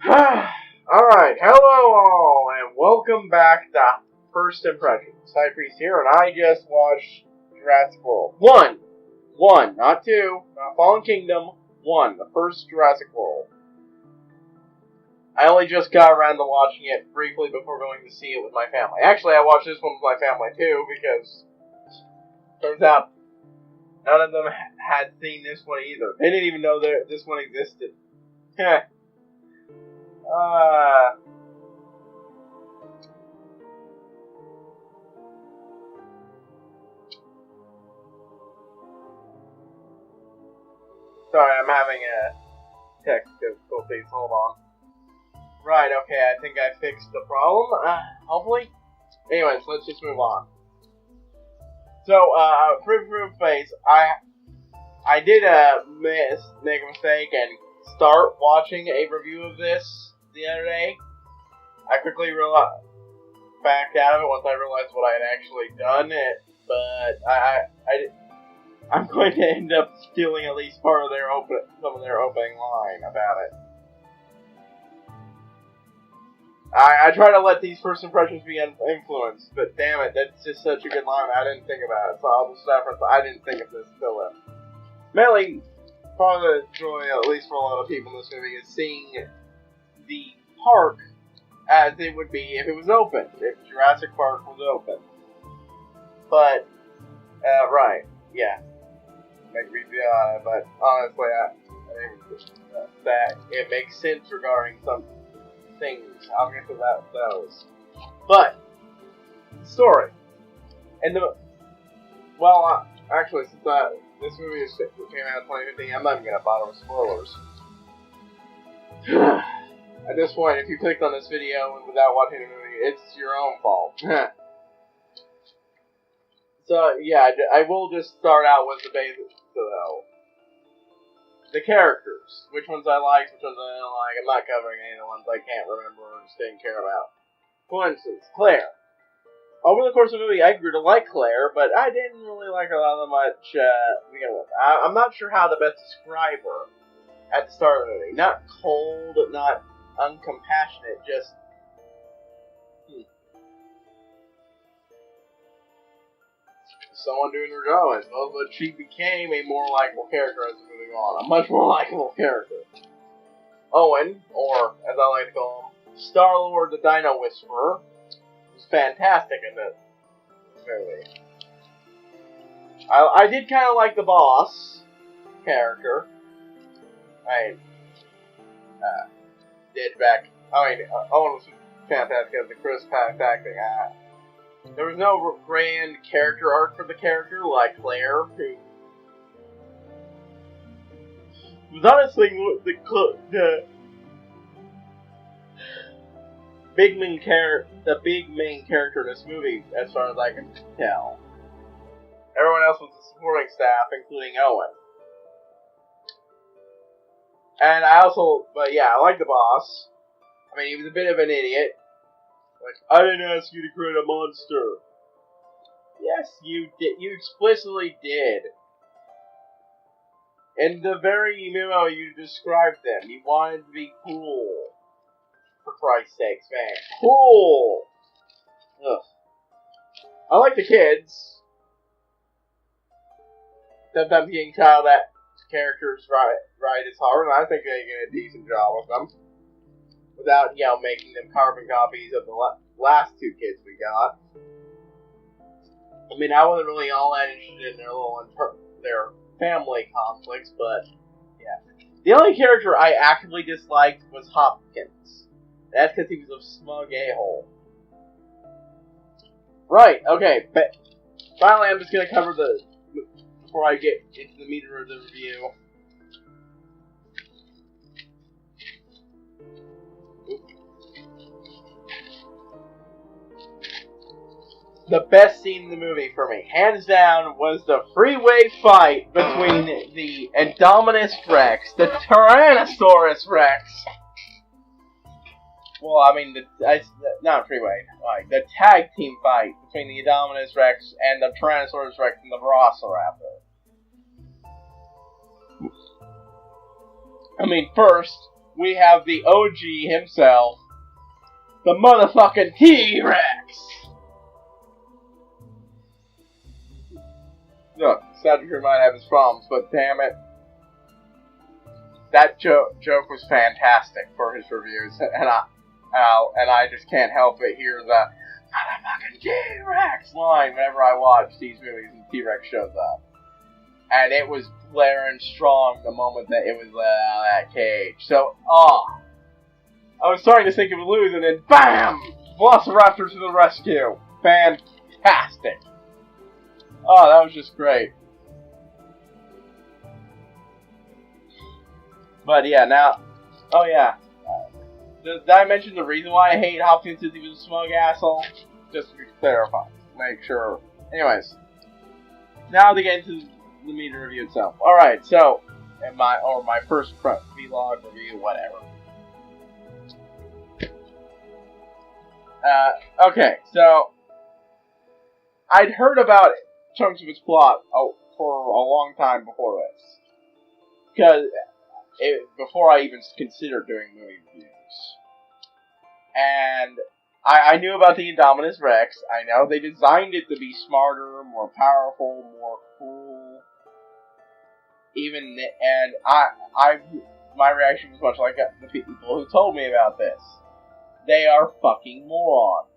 Alright, hello all, and welcome back to First Impressions. HighPriest here, and I just watched Jurassic World. One, not two, not Fallen Kingdom, one, the first Jurassic World. I only just got around to watching it briefly before going to see it with my family. Actually, I watched this one with my family too, because turns out none of them had seen this one either. They didn't even know that this one existed. Heh. Sorry, I'm having a tech difficulties. Hold on. Right, okay, I think I fixed the problem. Hopefully. Anyways, let's just move on. So, proof face, I did make a mistake and start watching a review of this the other day. I quickly backed out of it once I realized what I had actually done. But I'm going to end up stealing at least part of some of their opening line about it. I try to let these first impressions be influenced, but damn it, that's just such a good line. I didn't think about it, so I'll just reference. I didn't think of this till then. Mainly, part of the joy, at least for a lot of people in this movie, is seeing the park as it would be if it was open, if Jurassic Park was open. But, right, yeah. Make me feel on it, but honestly, I think that it makes sense regarding some things. I'll get to those. But, the story. And actually, since this movie came out in 2015, I'm not even going to bother with spoilers. At this point, if you clicked on this video without watching the movie, it's your own fault. So, yeah, I will just start out with the basics, though. The characters. Which ones I like, which ones I don't like. I'm not covering any of the ones I can't remember or just didn't care about. For instance, Claire. Over the course of the movie, I grew to like Claire, but I didn't really like her all that much to begin with. I'm not sure how to best describe her at the start of the movie. Not cold, not uncompassionate, just... someone doing her job, I suppose, but she became a more likable character as moving on. A much more likable character. Owen, or as I like to call him, Star-Lord the Dino Whisperer, was fantastic in this movie. I did kind of like the boss character. Owen was fantastic as the crisp acting. There was no grand character arc for the character like Claire, who was honestly the big main character in this movie, as far as I can tell. Everyone else was the supporting staff, including Owen. And I like the boss. I mean, he was a bit of an idiot. Like, I didn't ask you to create a monster. Yes, you did. You explicitly did. In the very memo you described them, you wanted to be cool. For Christ's sakes, man. Cool! Ugh. I like the kids. Sometimes getting child that characters right is hard, and I think they did a decent job with them. Without, making them carbon copies of the last two kids we got. I mean, I wasn't really all that interested in their family conflicts, but, yeah. The only character I actively disliked was Hopkins. That's because he was a smug a-hole. Right, okay, but finally I'm just going to cover before I get into the meat of the review. The best scene in the movie for me, hands down, was the freeway fight between the Indominus Rex, the Tyrannosaurus Rex. Well, I mean, not freeway, like the tag team fight between the Indominus Rex and the Tyrannosaurus Rex and the Velociraptor. I mean, first, we have the OG himself, the motherfucking T-Rex. Look, Cedric might have his problems, but damn it, that joke was fantastic for his reviews, and I just can't help but hear the motherfucking T-Rex line whenever I watch these movies and T-Rex shows up. And it was blaring strong the moment that it was let out of that cage. So, I was starting to think it would lose, and then BAM! Velociraptor to the rescue. Fantastic. Oh, that was just great. But yeah, now, oh yeah. Did I mention the reason why I hate Hopkins since he was a smug asshole? Just to clarify. Make sure. Anyways. Now to get into the media review itself. Alright, so, my first vlog review, whatever. Okay, so, I'd heard about chunks of its plot for a long time before this. Because, before I even considered doing movie reviews. And I knew about the Indominus Rex. I know they designed it to be smarter, more powerful, more cool. My reaction was much like the people who told me about this. They are fucking morons.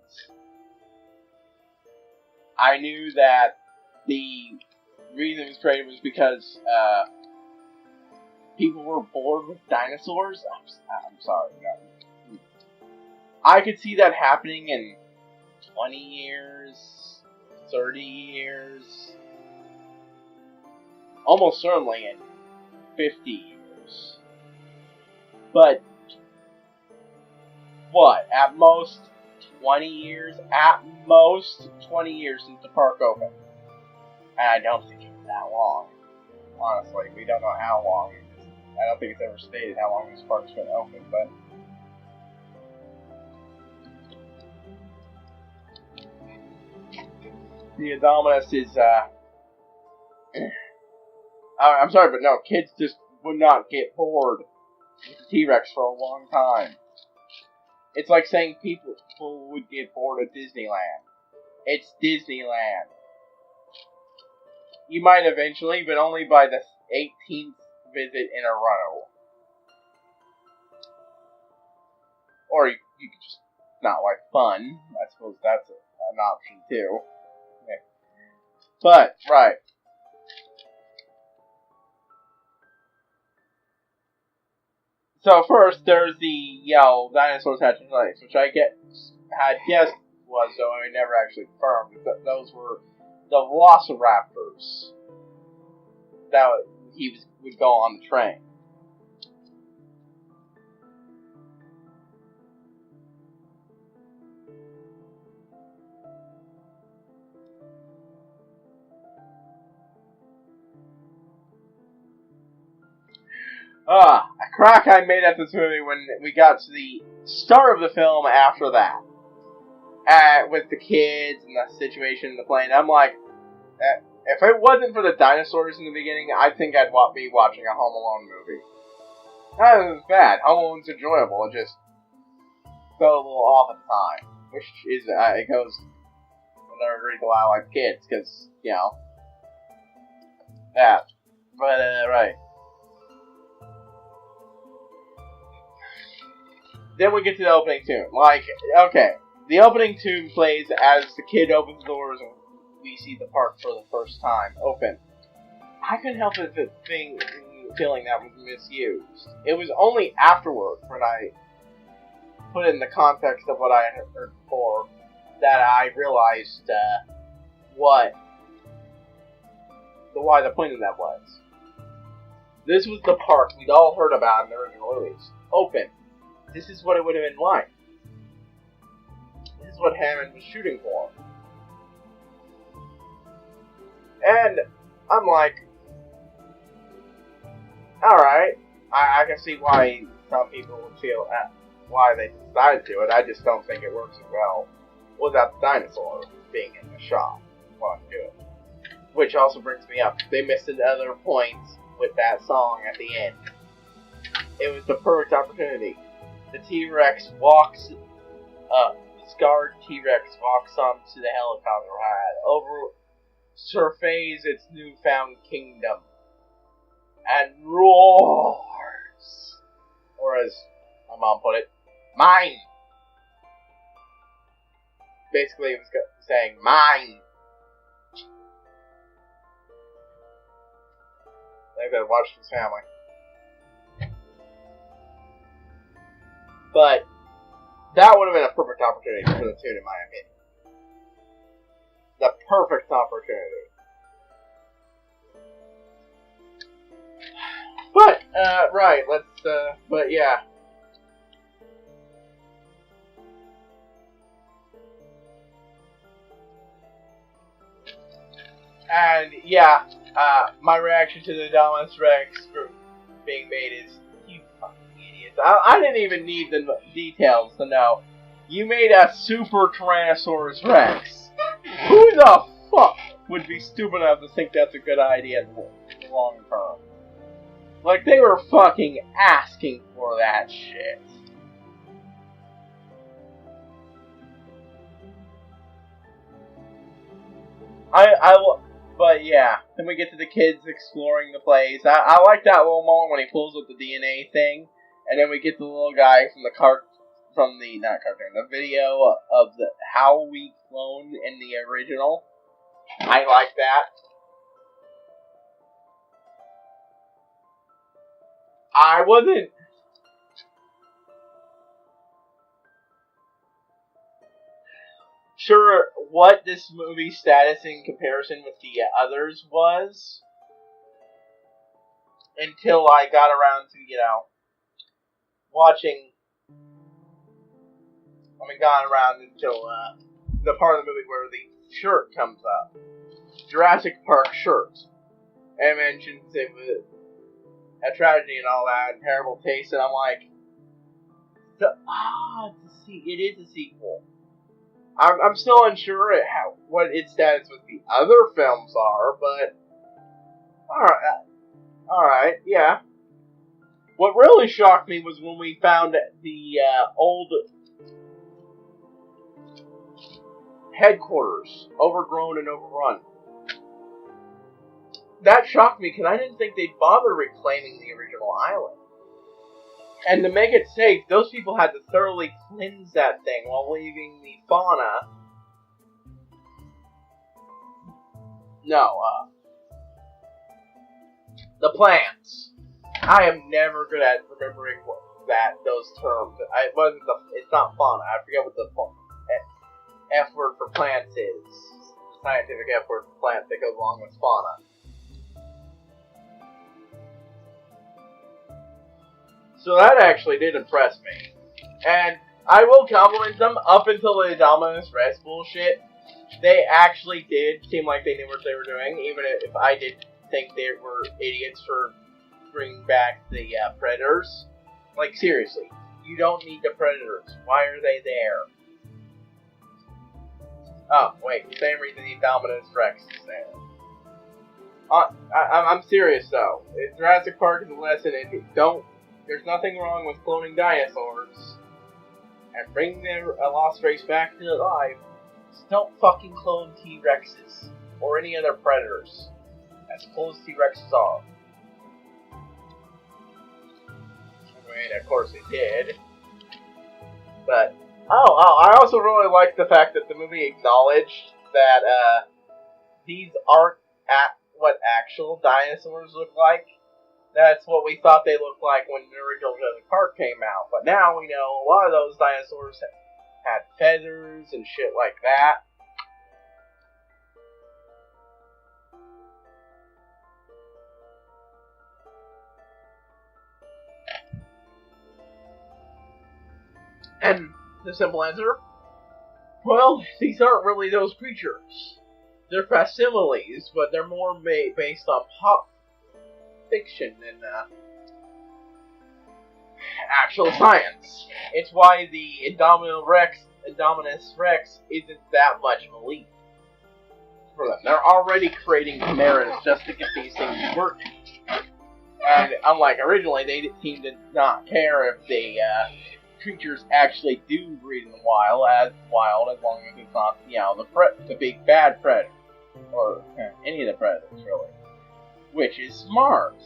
I knew that the reason it was created was because people were bored with dinosaurs. I'm sorry. No. I could see that happening in 20 years, 30 years, almost certainly in 50 years. But, what, at most 20 years? At most 20 years since the park opened. And I don't think it's that long. Honestly, we don't know how long it is. I don't think it's ever stated how long this park's been open, but the Indominus is, I'm sorry, but no, kids just would not get bored with the T-Rex for a long time. It's like saying people would get bored at Disneyland. It's Disneyland. You might eventually, but only by the 18th visit in a row. Or you could just not like fun. I suppose that's an option too. Yeah. But, right. So first, there's the, dinosaurs hatching eggs, which I had guessed was, though I never actually confirmed, that those were the velociraptors that would go on the train. A crack I made at this movie when we got to the start of the film after that. With the kids and the situation in the plane, I'm like, if it wasn't for the dinosaurs in the beginning, I think I'd be watching a Home Alone movie. That was bad. Home Alone's enjoyable. It just felt a little off at the time. Which is, it goes another reason why I like kids, because, that. But, right. Then we get to the opening tune. Okay. The opening tune plays as the kid opens the doors and we see the park for the first time open. I couldn't help but feeling that was misused. It was only afterward, when I put it in the context of what I had heard before, that I realized why the point of that was. This was the park we'd all heard about in the original release. Open. This is what it would have been like. This is what Hammond was shooting for. And I'm like, alright, I can see why some people would feel why they decided to do it. I just don't think it works as well without the dinosaur being in the shot while I do it. Which also brings me up, they missed another point with that song at the end. it was the perfect opportunity. The T-Rex walks up. The scarred T-Rex walks onto the helicopter pad, over surveys its newfound kingdom, and roars. Or as my mom put it, mine. Basically, it was saying, mine. I gotta watch this family. But that would have been a perfect opportunity for the tune, in my opinion. The perfect opportunity. But, right, but yeah. And, yeah, my reaction to the Indominus Rex being made is, you fucking idiots. I didn't even need the details to know. You made a Super Tyrannosaurus Rex. Who the fuck would be stupid enough to think that's a good idea in the long term? Like, they were fucking asking for that shit. But yeah, then we get to the kids exploring the place. I like that little moment when he pulls up the DNA thing, and then we get the little guy from the video of how we cloned in the original. I like that. I wasn't sure what this movie's status in comparison with the others was until I got around to, watching. Got around until the part of the movie where the shirt comes up. Jurassic Park shirt. And mentions it was a tragedy and all that, and terrible taste, and I'm like, it is a sequel. I'm still unsure what its status with the other films are, but alright, yeah. What really shocked me was when we found the old headquarters, overgrown and overrun. That shocked me, because I didn't think they'd bother reclaiming the original island. And to make it safe, those people had to thoroughly cleanse that thing while leaving the fauna. The plants. I am never good at remembering those terms. It's not fauna. I forget what the F word for plants is. Scientific F word for plants that goes along with fauna. So that actually did impress me. And I will compliment them up until the Indominus Rex bullshit. They actually did seem like they knew what they were doing, even if I did think they were idiots for bringing back the Predators. Like, seriously, you don't need the Predators. Why are they there? Oh, wait, the same reason the Indominus Rex is there. I'm serious, though. Jurassic Park is a lesson in there's nothing wrong with cloning dinosaurs and bringing their lost race back to life. Just don't fucking clone T-Rexes or any other predators, as cool as T-Rexes are. I mean, of course they did. But I also really like the fact that the movie acknowledged that these aren't what actual dinosaurs look like. That's what we thought they looked like when the original Jurassic Park came out. But now we know a lot of those dinosaurs had feathers and shit like that. And the simple answer, well, these aren't really those creatures. They're facsimiles, but they're more based on pop fiction than actual science. It's why the Indominus Rex isn't that much of a leap for them. They're already creating chimeras just to get these things working. And unlike originally, they seem to not care if the creatures actually do breed in the wild, as long as it's not, the big bad predator. Or any of the predators, really. Which is smart.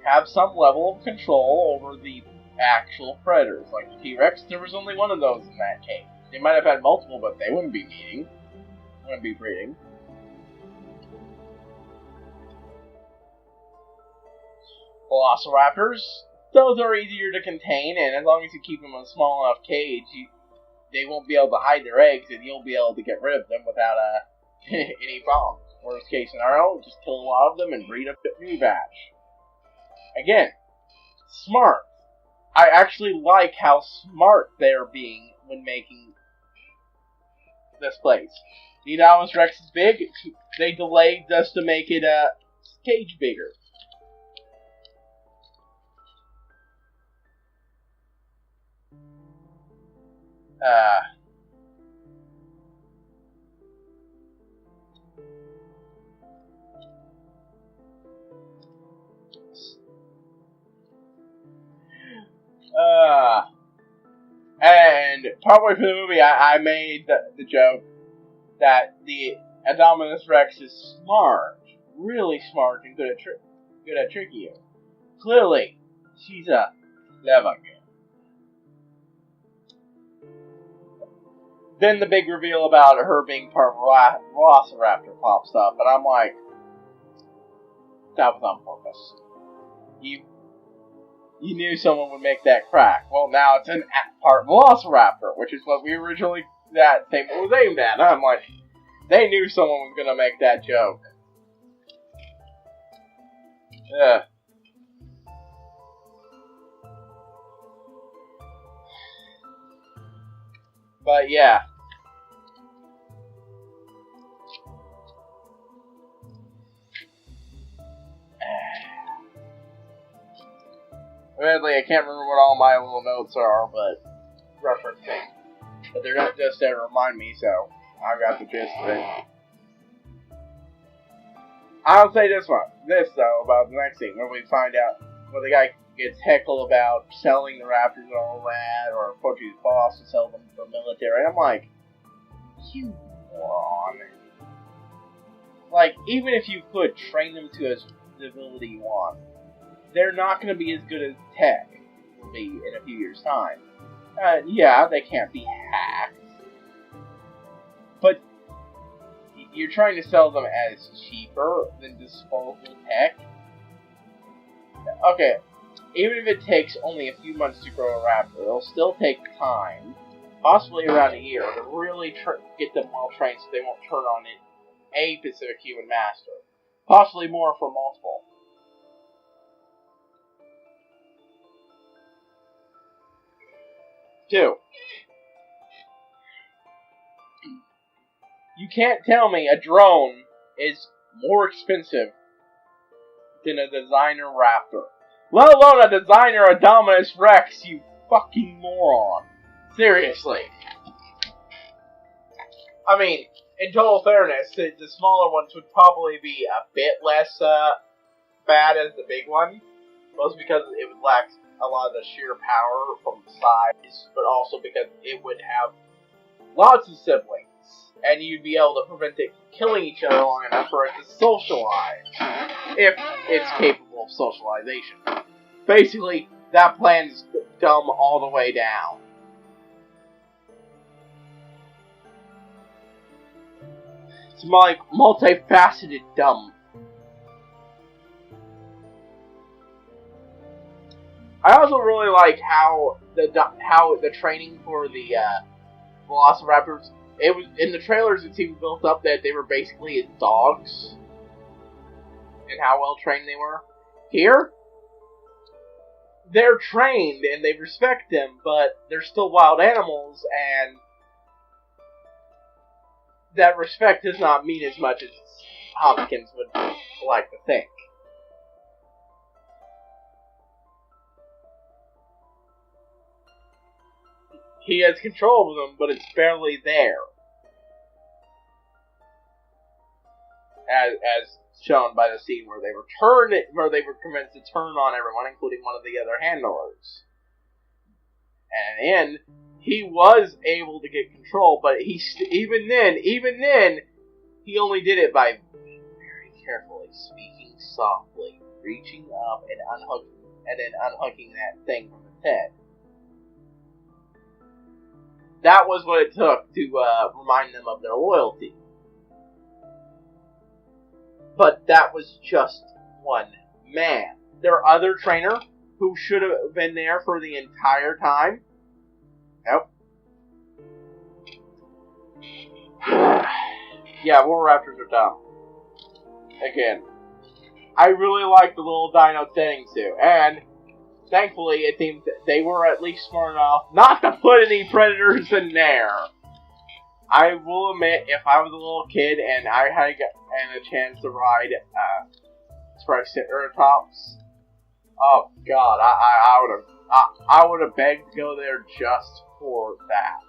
Have some level of control over the actual predators. Like the T-Rex, there was only one of those in that cage. They might have had multiple, but they wouldn't be breeding. Velociraptors, those are easier to contain, and as long as you keep them in a small enough cage, they won't be able to hide their eggs, and you'll be able to get rid of them without any problem. Worst case scenario, just kill a lot of them and breed a new batch. Again, smart. I actually like how smart they're being when making this place. The Enormous Rex is big. They delayed just to make it cage bigger. And partway through the movie, I made the joke that the Indominus Rex is smart, really smart, and good at tricking you. Clearly, she's a clever girl. Then the big reveal about her being part of Velociraptor pops up, and I'm like, that was on purpose. You knew someone would make that crack. Well, now it's an part Velociraptor, which is what we originally that statement was aimed at. I'm like, they knew someone was gonna make that joke. Yeah. But yeah. Admittedly, I can't remember what all my little notes are, but referencing. But they're not just there to remind me, so I got the gist of it. I'll say this though, about the next scene, when we find out, when the guy gets heckled about selling the raptors and all that, or approaching his boss to sell them for military, I'm like, you moron. Like, even if you could train them to the ability you want, they're not going to be as good as tech will be in a few years' time. Yeah, they can't be hacked. But you're trying to sell them as cheaper than disposable tech? Okay, even if it takes only a few months to grow a raptor, it'll still take time, possibly around a year, to really get them well trained so they won't turn on a specific human master. Possibly more for multiple. 2. You can't tell me a drone is more expensive than a designer raptor. Let alone a designer Indominus Rex, you fucking moron. Seriously. I mean, in total fairness, the smaller ones would probably be a bit less bad as the big one. Mostly because it would lack a lot of the sheer power from size, but also because it would have lots of siblings, and you'd be able to prevent it killing each other long enough for it to socialize, if it's capable of socialization. Basically, that plan is dumb all the way down. It's like multifaceted dumb. I also really like how the training for the Velociraptors. It was in the trailers. It seemed built up that they were basically dogs, and how well trained they were. Here, they're trained and they respect them, but they're still wild animals, and that respect does not mean as much as Hopkins would like to think. He has control over them, but it's barely there. as shown by the scene where they were convinced to turn on everyone, including one of the other handlers. And in the end, he was able to get control, but even then, he only did it by very carefully speaking softly, reaching up and unhooking that thing from his head. That was what it took to remind them of their loyalty. But that was just one man. Their other trainer, who should have been there for the entire time, nope. Yeah, War Raptors are dumb. Again, I really like the little dino setting too, and thankfully it seems that they were at least smart enough not to put any predators in there. I will admit, if I was a little kid and I had a chance to ride Triceratops, oh god, I would have begged to go there just for that.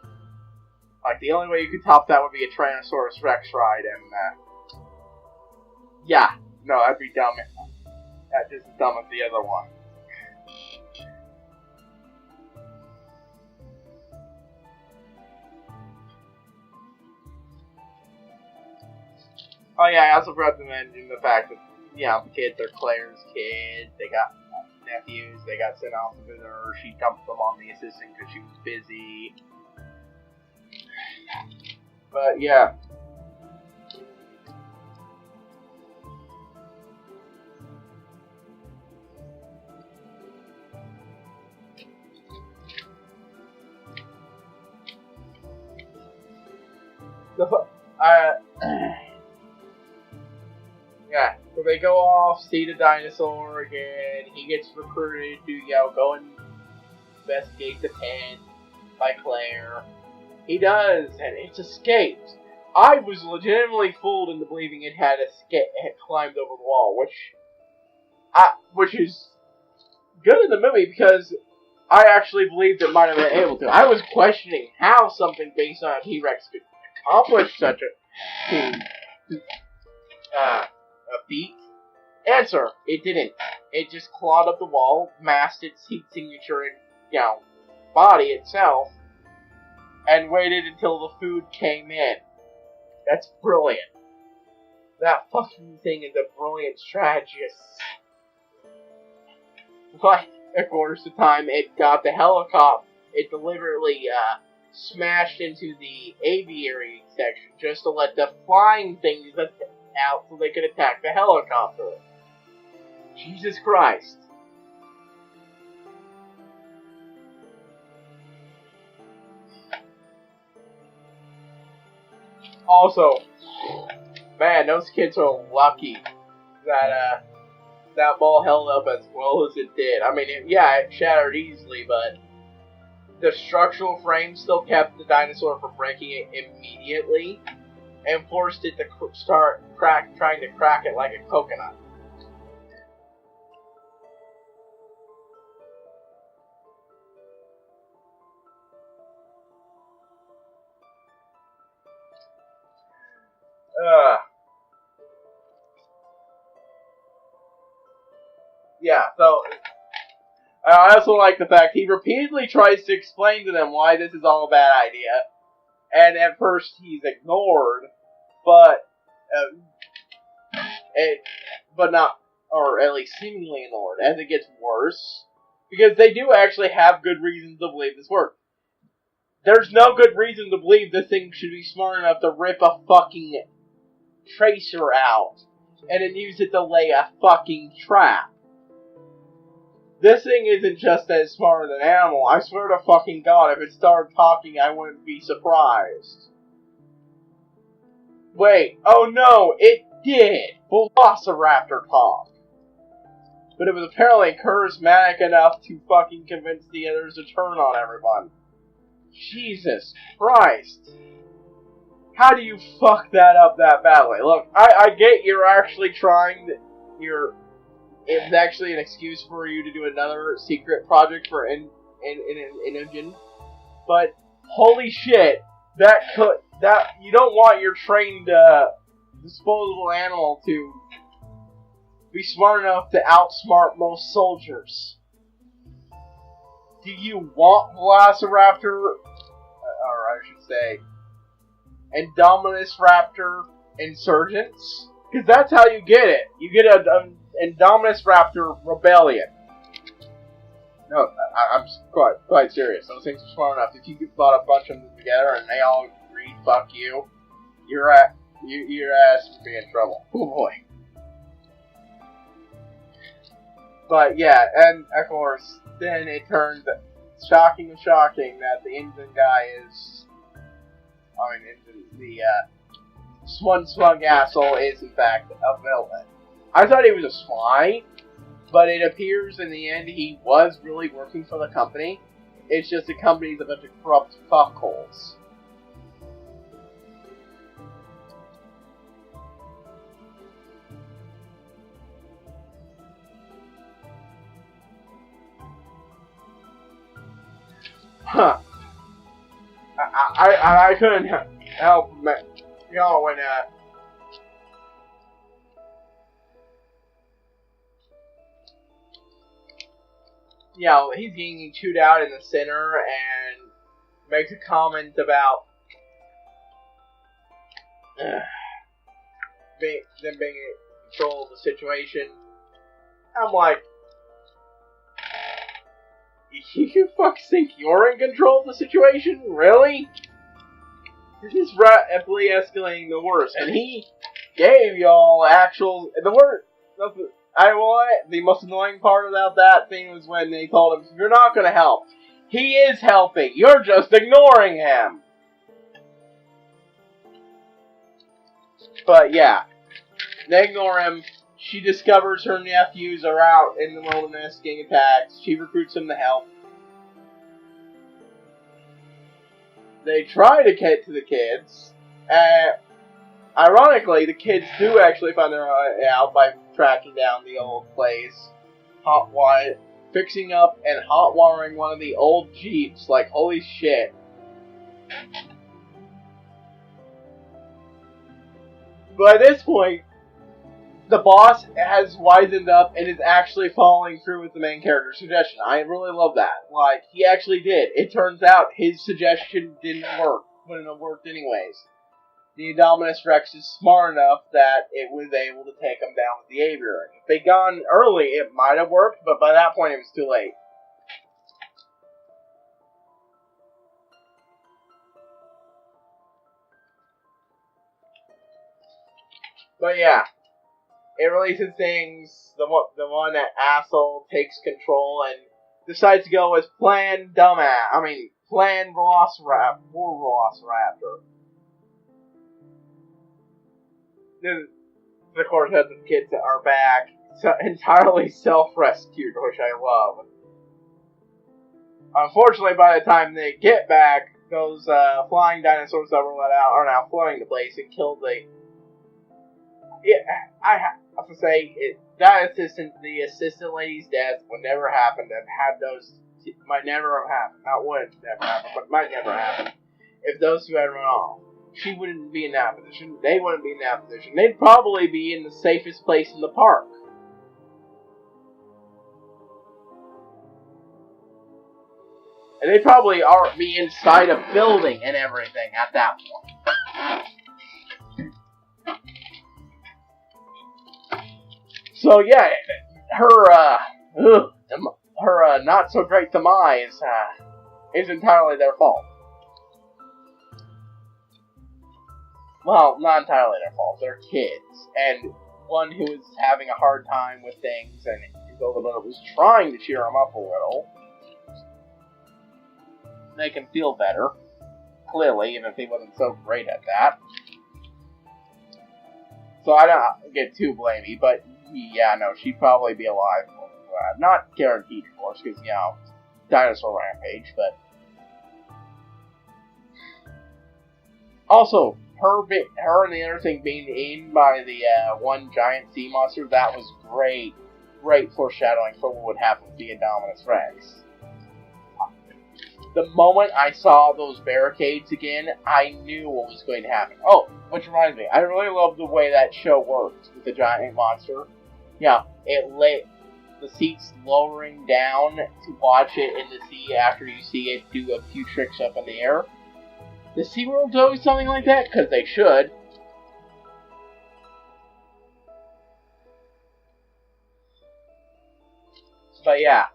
Like, the only way you could top that would be a Tyrannosaurus Rex ride, and, yeah, no, that'd be dumb. That's just as dumb as the other one. Oh yeah, I also forgot to mention the fact that, you know, the kids are Claire's kids, they got nephews, they got sent off to visit her, she dumped them on the assistant because she was busy. But yeah. Yeah, so they go off, see the dinosaur again, he gets recruited to, you know, go and investigate the pen by Claire. He does, and it's escaped. I was legitimately fooled into believing it had climbed over the wall, which is good in the movie because I actually believed it might have been able to. I was questioning how something based on a T-Rex could accomplish such a feat. Answer: it didn't. It just clawed up the wall, masked its heat signature in, you know, body itself, and waited until the food came in. That's brilliant. That fucking thing is a brilliant strategist. But, of course, the time it got the helicopter, it deliberately smashed into the aviary section just to let the flying things out so they could attack the helicopter. Jesus Christ. Also, man, those kids are lucky that that ball held up as well as it did. I mean, it shattered easily, but the structural frame still kept the dinosaur from breaking it immediately and forced it to start trying to crack it like a coconut. Yeah, so I also like the fact he repeatedly tries to explain to them why this is all a bad idea, and at first he's ignored, but not, or at least seemingly ignored, as it gets worse, because they do actually have good reasons to believe this works. There's no good reason to believe this thing should be smart enough to rip a fucking tracer out and then use it to lay a fucking trap. This thing isn't just as smart as an animal. I swear to fucking God, if it started talking, I wouldn't be surprised. Wait, oh no, it did! Velociraptor talk. But it was apparently charismatic enough to fucking convince the others to turn on everyone. Jesus Christ. How do you fuck that up that badly? Look, I get you're actually trying, it's actually an excuse for you to do another secret project for an engine, but holy shit, that you don't want your trained disposable animal to be smart enough to outsmart most soldiers. Do you want Velociraptor, or I should say, Indominus Raptor insurgents? Because that's how you get it. You get an Indominus Raptor rebellion. No, I'm quite serious. Those things are smart enough. If you bought a bunch of them together and they all agreed, fuck you, your ass would be in trouble. Oh boy. But yeah, and of course, then it turns shocking that the Indian guy is, the smug asshole is in fact a villain. I thought he was a spy, but it appears in the end he was really working for the company. It's just the company's a bunch of corrupt fuckholes. Huh. I couldn't help, you know, when, you know, he's getting chewed out in the center and makes a comment about them being in control of the situation. I'm like, you fucks think you're in control of the situation? Really? This is rapidly escalating the worst, and he gave y'all actual the worst. The most annoying part about that thing was when they told him, "You're not going to help. He is helping. You're just ignoring him." But yeah, they ignore him. She discovers her nephews are out in the wilderness getting attacked. She recruits them to help. They try to get to the kids. Ironically, the kids do actually find their way out by tracking down the old place, fixing up and hot wiring one of the old Jeeps. Like, holy shit. But at this point, the boss has wisened up and is actually following through with the main character's suggestion. I really love that. Like, he actually did. It turns out his suggestion didn't work. Wouldn't have worked anyways. The Indominus Rex is smart enough that it was able to take him down with the aviary. If they'd gone early, it might have worked, but by that point it was too late. But yeah. It releases things, the one that asshole takes control and decides to go as Plan Velociraptor. Then, of course, has the kids that are back, entirely self-rescued, which I love. Unfortunately, by the time they get back, those flying dinosaurs that were let out are now flooding the place and killed the... Yeah, I have to say, the assistant lady's death would never happen. Might never have happened. Not would never happen, but might never happen. If those two had run off. She wouldn't be in that position. They wouldn't be in that position. They'd probably be in the safest place in the park. And they'd probably be inside a building and everything at that point. So yeah, her not so great demise is entirely their fault. Well, not entirely their fault. They're kids, and one who is having a hard time with things, and Golden was trying to cheer him up a little, make him feel better. Clearly, even if he wasn't so great at that. So I don't get too blamey, but yeah, no, she'd probably be alive. Not guaranteed, of course, because, you know, dinosaur rampage, but... Also, her and the other thing being eaten by the one giant sea monster, that was great. Great foreshadowing for what would happen with the Indominus Rex. The moment I saw those barricades again, I knew what was going to happen. Oh, which reminds me, I really love the way that show worked with the giant monster. Yeah, it lit the seats lowering down to watch it in the sea after you see it do a few tricks up in the air. Does SeaWorld do something like that? Because they should. But yeah,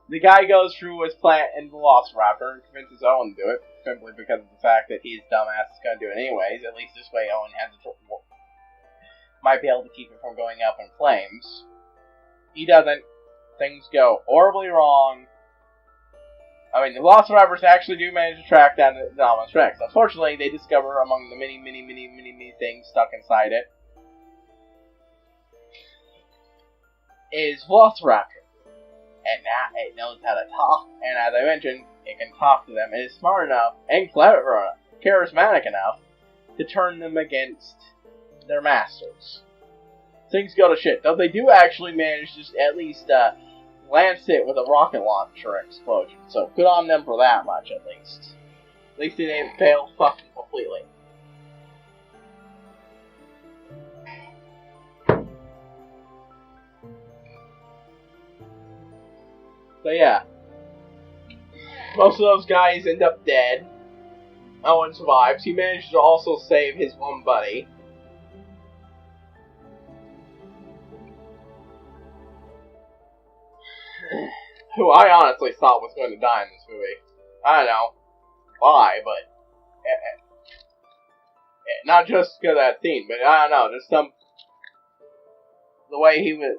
the guy goes through his plant and Velociraptor and convinces Owen to do it, simply because of the fact that his dumbass is going to do it anyways. At least this way Owen has might be able to keep it from going up in flames. He doesn't. Things go horribly wrong. I mean, the Velociraptors actually do manage to track down the Indominus Rex. Unfortunately, they discover among the many things stuck inside it is Velociraptor. And now it knows how to talk. And as I mentioned, it can talk to them. It is smart enough and clever enough, charismatic enough to turn them against their masters. Things go to shit. Though they do actually manage to at least lance it with a rocket launcher explosion. So good on them for that much, at least. At least they didn't fail fucking completely. So yeah. Most of those guys end up dead. Owen survives. He manages to also save his one buddy. Who I honestly thought was going to die in this movie. I don't know why, but not just because of that scene, but I don't know, just the way he was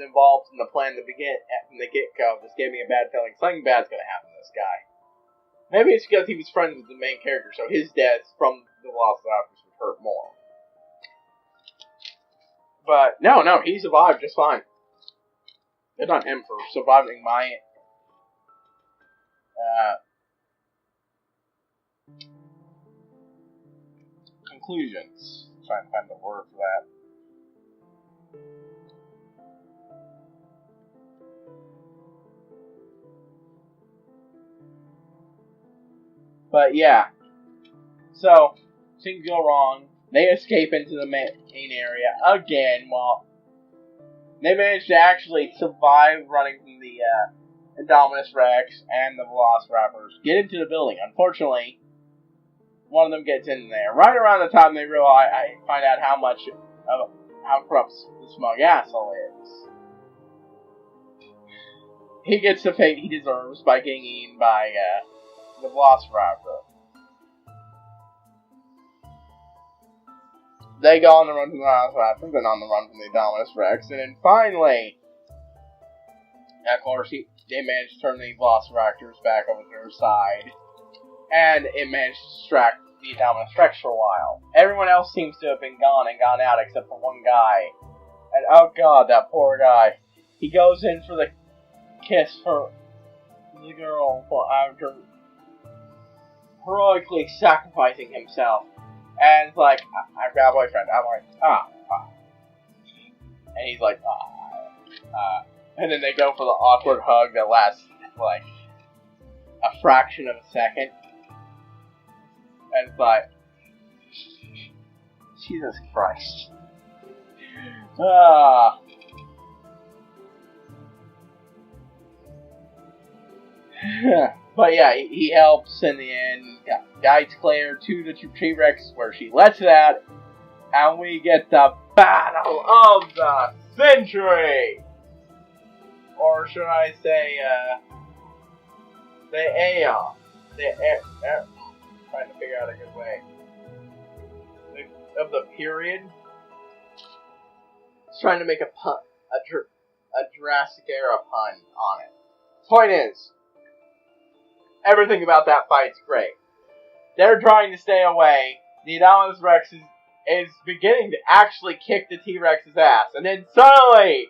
involved in the plan from the get-go just gave me a bad feeling. Something bad's going to happen to this guy. Maybe it's because he was friends with the main character, so his death from the Velociraptors would hurt more. But no, he survived just fine. Good on him for surviving my conclusions. I'm trying to find the word for that. But yeah. So, things go wrong. They escape into the main area again while they managed to actually survive running from the Indominus Rex and the Velociraptors. Get into the building. Unfortunately, one of them gets in there. Right around the time they realize, I find out how corrupt the smug asshole is. He gets the fate he deserves by getting eaten by the Velociraptor. They go on the run from the Velociraptor, then on the run from the Indominus Rex, and then finally, of course, they managed to turn the Velociraptors back over to their side, and it managed to distract the Indominus Rex for a while. Everyone else seems to have been gone and gone out except for one guy, and oh god, that poor guy. He goes in for the kiss for the girl after heroically sacrificing himself. And it's like, I've got a boyfriend. I'm like, And he's like, And then they go for the awkward hug that lasts, like, a fraction of a second. And it's like, Jesus Christ. But yeah, he helps in the end. Guides Claire to the T-Rex where she lets it out. And we get the battle of the century! Or should I say, the Aeon. Trying to figure out a good way. Of the period. Just trying to make a pun, a Jurassic era pun on it. Point is, everything about that fight's great. They're trying to stay away. The Indominus Rex is beginning to actually kick the T-Rex's ass. And then suddenly,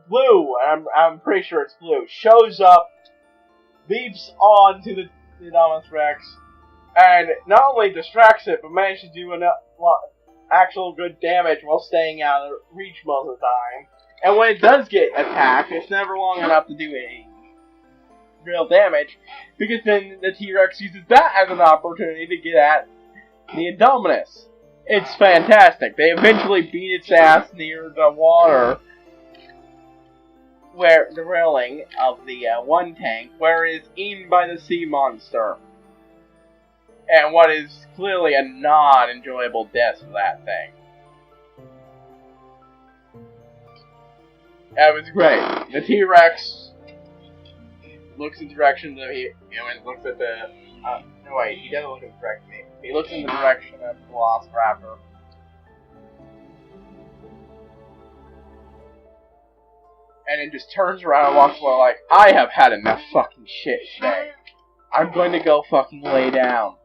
Blue, I'm pretty sure it's Blue, shows up, leaps onto the Indominus Rex, and not only distracts it, but manages to do actual good damage while staying out of reach most of the time. And when it does get attacked, it's never long enough to do anything. real damage, because then the T-Rex uses that as an opportunity to get at the Indominus. It's fantastic. They eventually beat its ass near the water, where the railing of the one tank, where it is eaten by the sea monster. And what is clearly a non-enjoyable death for that thing. That was great. The T-Rex looks in the direction of the humans, looks at the... no wait, he doesn't look in the direction of me. He looks in the direction of the Velociraptor. And it just turns around and walks away like, I have had enough fucking shit today. I'm going to go fucking lay down.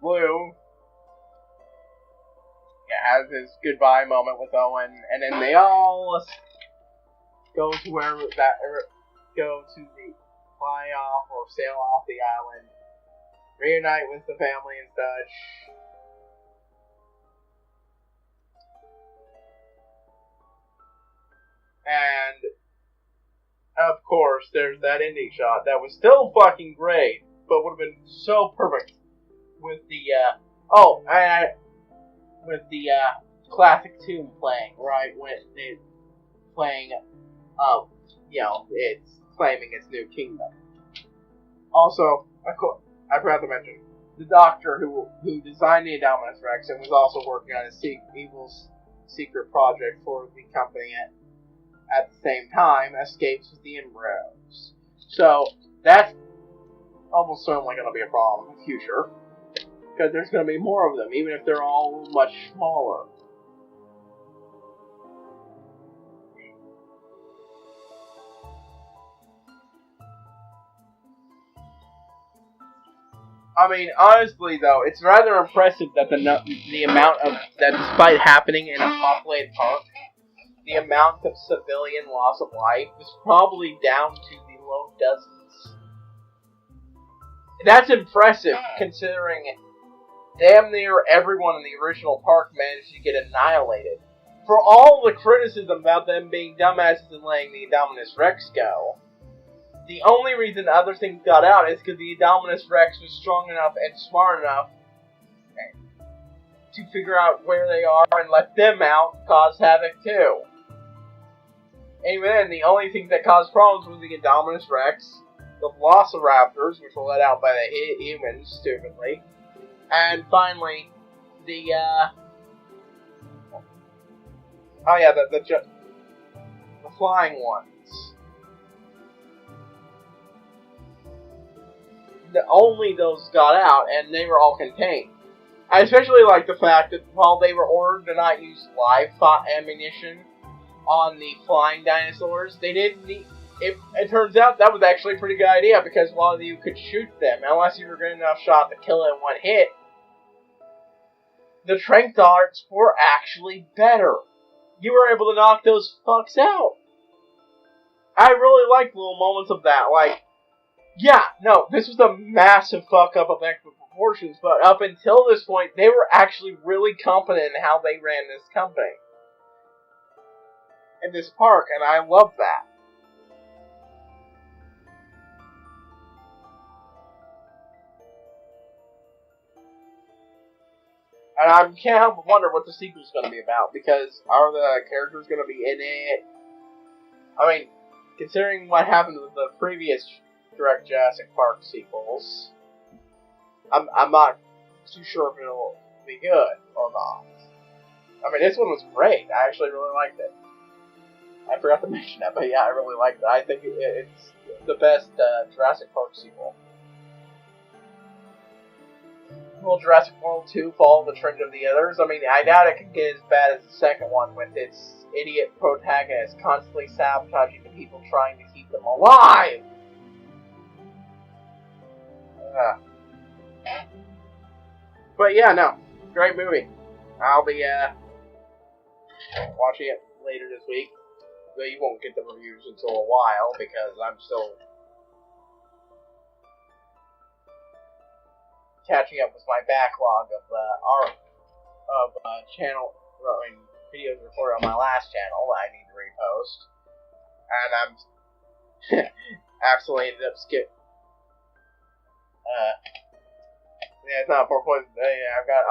Blue has his goodbye moment with Owen, and then they all go to where that go to the fly off or sail off the island, reunite with the family and such. And of course, there's that ending shot that was still fucking great, but would have been so perfect with the with the classic tune playing, right, when it's playing, it's claiming its new kingdom. Also, I forgot to mention, the doctor who designed the Indominus Rex and was also working on a evil's secret project for the company at the same time, escapes with the embryos. So, that's almost certainly going to be a problem in the future, because there's going to be more of them, even if they're all much smaller. I mean, honestly, though, it's rather impressive that the amount of that, despite happening in a populated park, the amount of civilian loss of life is probably down to the low dozens. That's impressive, considering damn near everyone in the original park managed to get annihilated. For all the criticism about them being dumbasses and letting the Indominus Rex go, the only reason other things got out is because the Indominus Rex was strong enough and smart enough to figure out where they are and let them out and cause havoc too. And even then, the only thing that caused problems was the Indominus Rex, the Velociraptors, which were let out by the humans, stupidly, and finally, the flying ones. Only those got out, and they were all contained. I especially like the fact that while they were ordered to not use live ammunition on the flying dinosaurs, they didn't need... It turns out that was actually a pretty good idea, because a lot of you could shoot them, unless you were good enough shot to kill it in one hit. The tranq darts were actually better. You were able to knock those fucks out. I really liked little moments of that, like, yeah, no, this was a massive fuck-up of extra proportions, but up until this point, they were actually really competent in how they ran this company. In this park, and I love that. And I can't help but wonder what the sequel's going to be about, because are the characters going to be in it? I mean, considering what happened with the previous direct Jurassic Park sequels, I'm not too sure if it'll be good or not. I mean, this one was great. I actually really liked it. I forgot to mention that, but yeah, I really liked it. I think it's the best Jurassic Park sequel. Will Jurassic World 2 follow the trend of the others? I mean, I doubt it can get as bad as the second one, with its idiot protagonist constantly sabotaging the people trying to keep them alive! But yeah, no. Great movie. I'll be watching it later this week. But you won't get the reviews until a while, because I'm still catching up with my backlog of channel videos recorded on my last channel that I need to repost. and I'm absolutely ended up skipping. Yeah, it's not 4 points. Yeah, I've got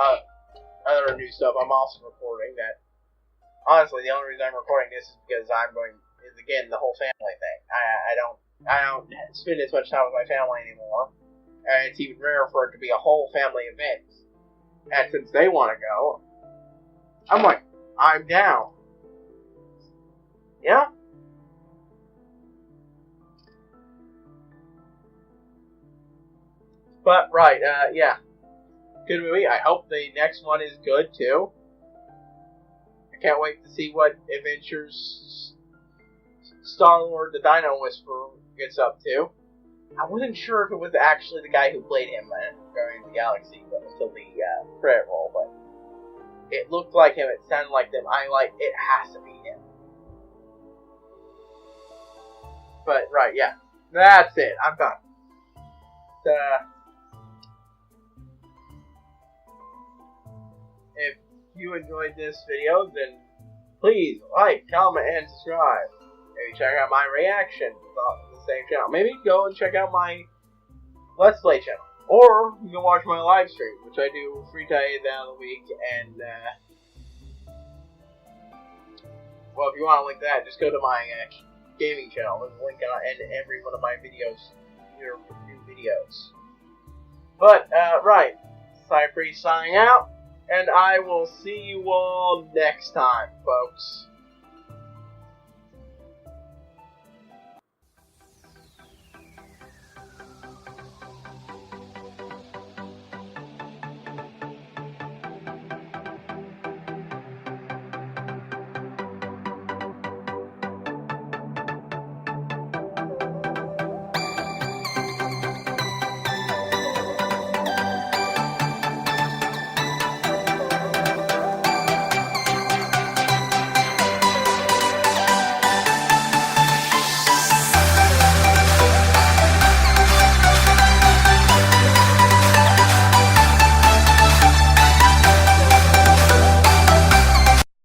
other new stuff. I'm also recording that. Honestly, the only reason I'm recording this is because is again the whole family thing. I don't spend as much time with my family anymore, and it's even rare for it to be a whole family event. And since they want to go, I'm like, I'm down. Yeah. But right, yeah, good movie. I hope the next one is good too. I can't wait to see what adventures Star-Lord the Dino Whisperer gets up to. I wasn't sure if it was actually the guy who played him in Guardians of the Galaxy until the credit roll, but it looked like him. It sounded like them. It has to be him. But right, yeah, that's it. I'm done. If you enjoyed this video, then please like, comment, and subscribe. Maybe check out my reaction on the same channel. Maybe go and check out my Let's Play channel. Or you can watch my live stream, which I do 3 days out of the week. And, well, if you want to link that, just go to my gaming channel. There's a link in every one of my videos, new videos. But, right. HighPriest signing out. And I will see you all next time, folks.